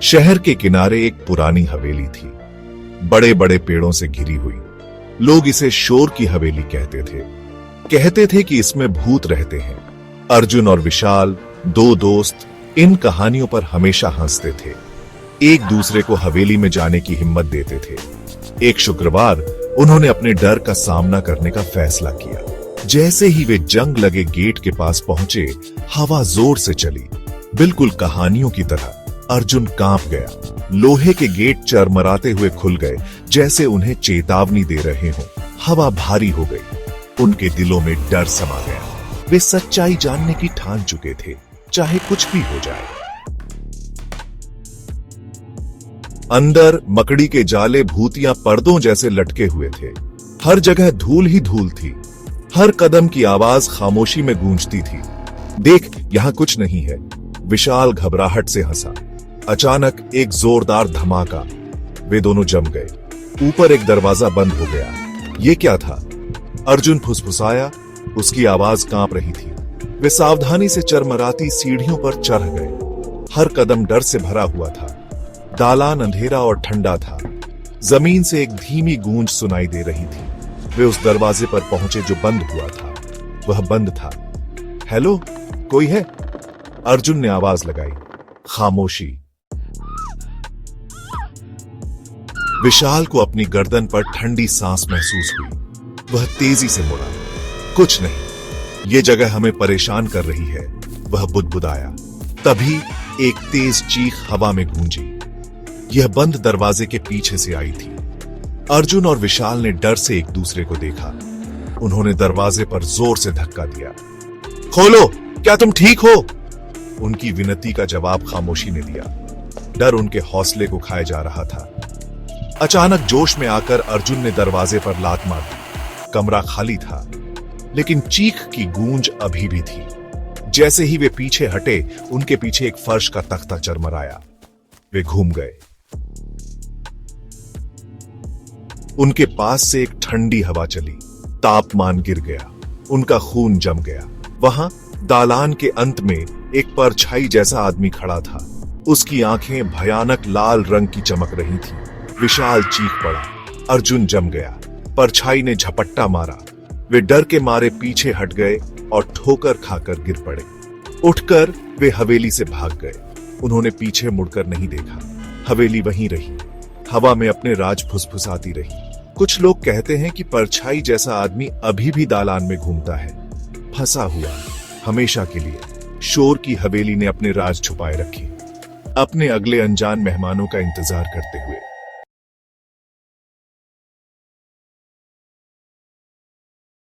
शहर के किनारे एक पुरानी हवेली थी, बड़े बड़े पेड़ों से घिरी हुई। लोग इसे शोर की हवेली कहते थे कि इसमें भूत रहते हैं। अर्जुन और विशाल, दो दोस्त, इन कहानियों पर हमेशा हंसते थे, एक दूसरे को हवेली में जाने की हिम्मत देते थे। एक शुक्रवार उन्होंने अपने डर का सामना करने का फैसला किया। जैसे ही वे जंग लगे गेट के पास पहुंचे, हवा जोर से चली, बिल्कुल कहानियों की तरह। अर्जुन कांप गया। लोहे के गेट चरमराते हुए खुल गए, जैसे उन्हें चेतावनी दे रहे हों। हवा भारी हो गई, उनके दिलों में डर समा गया। वे सच्चाई जानने की ठान चुके थे, चाहे कुछ भी हो जाए। अंदर मकड़ी के जाले भूतियां पर्दों जैसे लटके हुए थे। हर जगह धूल ही धूल थी। हर कदम की आवाज खामोशी में गूंजती थी। देख, यहां कुछ नहीं है, विशाल घबराहट से हंसा। अचानक एक जोरदार धमाका, वे दोनों जम गए। ऊपर एक दरवाजा बंद हो गया। ये क्या था? अर्जुन फुसफुसाया, उसकी आवाज कांप रही थी। वे सावधानी से चरमराती सीढ़ियों पर चढ़ गए। हर कदम डर से भरा हुआ था। दालान अंधेरा और ठंडा था। जमीन से एक धीमी गूंज सुनाई दे रही थी। वे उस दरवाजे पर पहुंचे जो बंद हुआ था। वह बंद था। हेलो, कोई है? अर्जुन ने आवाज लगाई। खामोशी। विशाल को अपनी गर्दन पर ठंडी सांस महसूस हुई। वह तेजी से मुड़ा। कुछ नहीं, ये जगह हमें परेशान कर रही है, वह बुदबुदाया। तभी एक तेज चीख हवा में गूंजी। यह बंद दरवाजे के पीछे से आई थी। अर्जुन और विशाल ने डर से एक दूसरे को देखा। उन्होंने दरवाजे पर जोर से धक्का दिया। खोलो, क्या तुम ठीक हो? उनकी विनती का जवाब खामोशी ने दिया। डर उनके हौसले को खाए जा रहा था। अचानक जोश में आकर अर्जुन ने दरवाजे पर लात मार दी। कमरा खाली था, लेकिन चीख की गूंज अभी भी थी। जैसे ही वे पीछे हटे, उनके पीछे एक फर्श का तख्ता चरमराया। वे घूम गए। उनके पास से एक ठंडी हवा चली। तापमान गिर गया। उनका खून जम गया। वहां दालान के अंत में एक परछाई जैसा आदमी खड़ा था। उसकी आंखें भयानक लाल रंग की चमक रही थीं। विशाल चीख पड़ा। अर्जुन जम गया। परछाई ने झपट्टा मारा। वे डर के मारे पीछे हट गए और ठोकर खाकर गिर पड़े। उठकर वे हवेली से भाग गए। उन्होंने पीछे मुड़कर नहीं देखा। हवेली वहीं रही, हवा में अपने राज फुसफुसाती रही। कुछ लोग कहते हैं कि परछाई जैसा आदमी अभी भी दालान में घूमता है, फंसा हुआ, हमेशा के लिए। शोर की हवेली ने अपने राज छुपाए रखे, अपने अगले अनजान मेहमानों का इंतजार करते हुए।